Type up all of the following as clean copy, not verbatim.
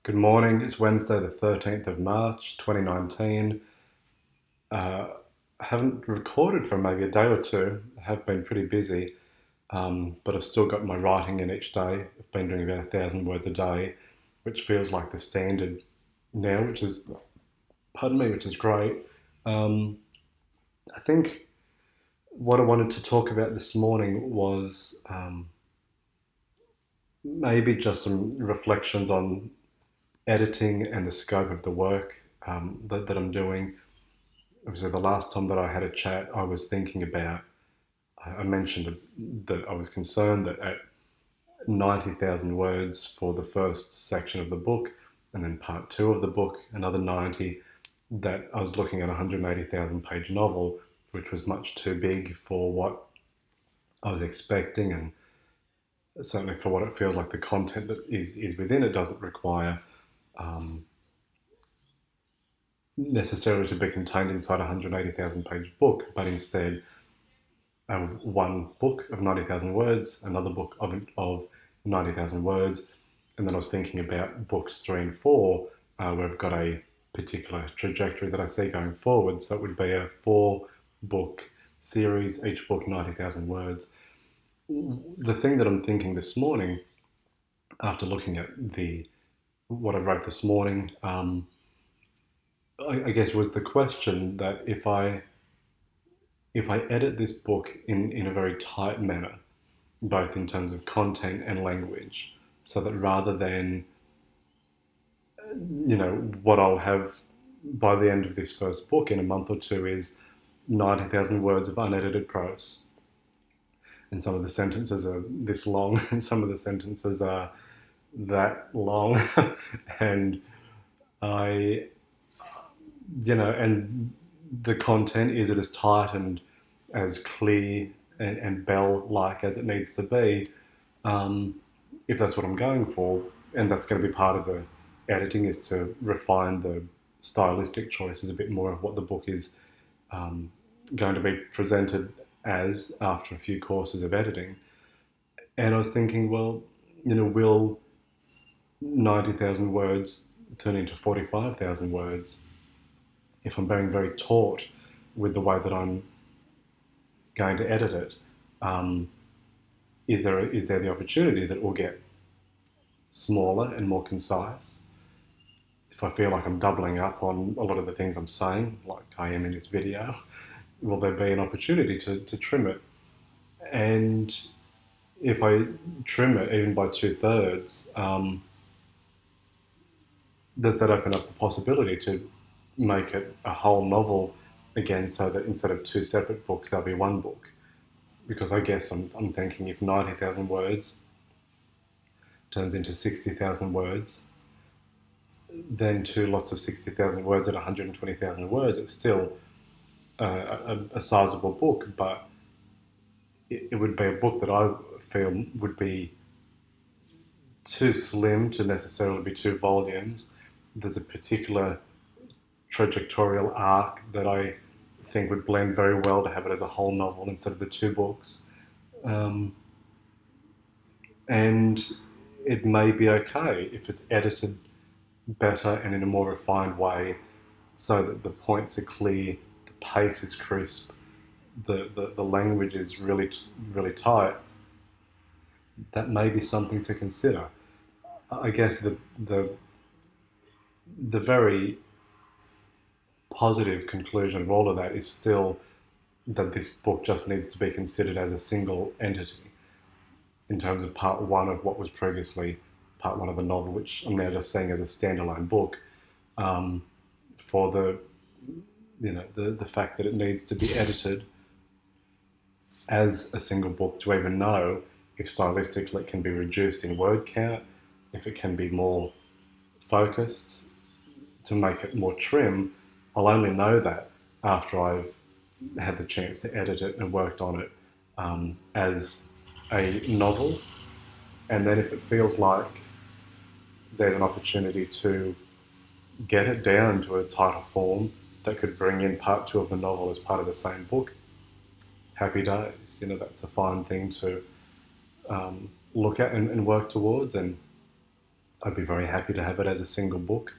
Good morning. It's Wednesday, the 13th of March, 2019. I haven't recorded for maybe a day or two. I have been pretty busy, but I've still got my writing in each day. I've been doing about 1,000 words a day, which feels like the standard now, which is great. Um, I think what I wanted to talk about this morning was maybe just some reflections on editing and the scope of the work that I'm doing. Obviously, the last time that I had a chat, I was thinking about, I mentioned that I was concerned that at 90,000 words for the first section of the book, and then part two of the book, another 90, that I was looking at a 180,000 page novel, which was much too big for what I was expecting, and certainly for what it feels like the content that is within it doesn't require um, necessarily to be contained inside a 180,000 page book, but instead one book of 90,000 words, another book of 90,000 words, and then I was thinking about books three and four, where I've got a particular trajectory that I see going forward. So it would be a 4 book series, each book 90,000 words. The thing that I'm thinking this morning, after looking at the what I wrote this morning, I guess was the question that if I edit this book in a very tight manner, both in terms of content and language, so that rather than, what I'll have by the end of this first book in a month or two is 90,000 words of unedited prose. And some of the sentences are this long, and some of the sentences are that long. and I, and the content, is it as tight and as clear and bell-like as it needs to be, if that's what I'm going for, and that's going to be part of the editing, is to refine the stylistic choices a bit more of what the book is going to be presented as after a few courses of editing. And I was thinking, well, will 90,000 words turn into 45,000 words if I'm being very taut with the way that I'm going to edit it? Is there the opportunity that it will get smaller and more concise? If I feel like I'm doubling up on a lot of the things I'm saying, like I am in this video, will there be an opportunity to trim it? And if I trim it even by 2/3, does that open up the possibility to make it a whole novel again, so that instead of 2 separate books, there'll be one book? Because I guess I'm thinking if 90,000 words turns into 60,000 words, then two lots of 60,000 words at 120,000 words, it's still a sizable book, but it would be a book that I feel would be too slim to necessarily be 2 volumes. There's a particular trajectorial arc that I think would blend very well to have it as a whole novel instead of the 2 books. Um, and it may be okay if it's edited better and in a more refined way, so that the points are clear, the pace is crisp, the language is really tight. That may be something to consider. I guess the very positive conclusion of all of that is still that this book just needs to be considered as a single entity in terms of part one of what was previously part one of the novel, which I'm now just seeing as a standalone book, for the fact that it needs to be edited as a single book to even know if stylistically it can be reduced in word count, if it can be more focused to make it more trim. I'll only know that after I've had the chance to edit it and worked on it as a novel. And then if it feels like there's an opportunity to get it down to a tighter form that could bring in part two of the novel as part of the same book, happy days. That's a fine thing to look at and work towards. And I'd be very happy to have it as a single book.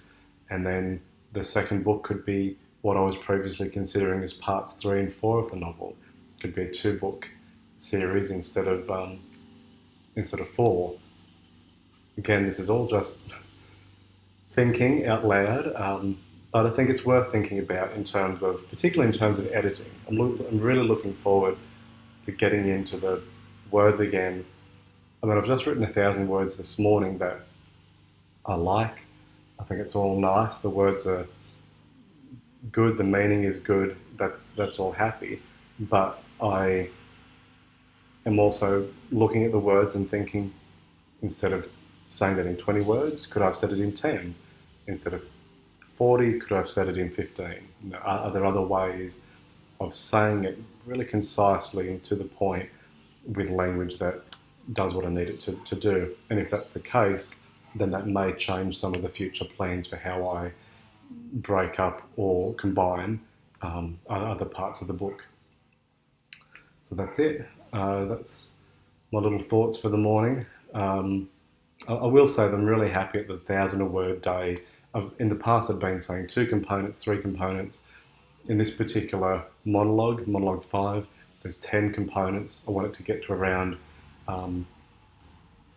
And then the second book could be what I was previously considering as parts 3 and 4 of the novel. It could be a 2 book series instead of 4. Again, this is all just thinking out loud, but I think it's worth thinking about particularly in terms of editing. I'm really looking forward to getting into the words again. I mean, I've just written 1,000 words this morning that I like. I think it's all nice. The words are good. The meaning is good. That's all happy. But I am also looking at the words and thinking, instead of saying that in 20 words, could I have said it in 10? Instead of 40, could I have said it in 15? Are there other ways of saying it really concisely and to the point with language that does what I need it to do? And if that's the case, then that may change some of the future plans for how I break up or combine other parts of the book. So that's it. That's my little thoughts for the morning. I will say that I'm really happy at the 1,000-word day. In the past, I've been saying 2 components, 3 components. In this particular monologue 5, there's 10 components. I want it to get to around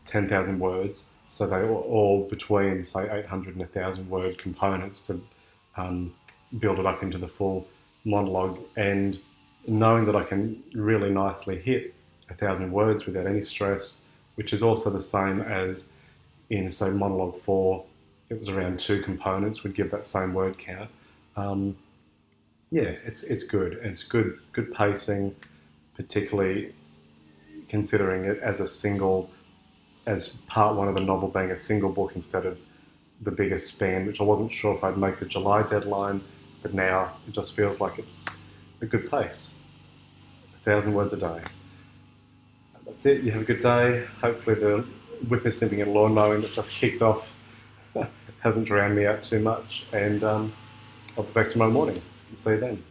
10,000 words. So they are all between, say, 800 and 1,000 word components to build it up into the full monologue. And knowing that I can really nicely hit 1,000 words without any stress, which is also the same as in, say, monologue 4, it was around 2 components, would give that same word count. Yeah, it's good. It's good pacing, particularly considering it as part 1 of the novel being a single book instead of the biggest span, which I wasn't sure if I'd make the July deadline, but now it just feels like it's a good pace. 1,000 words a day. That's it. You have a good day. Hopefully the whippersnipping and lawn mowing that just kicked off hasn't drowned me out too much, and I'll be back tomorrow morning. See you then.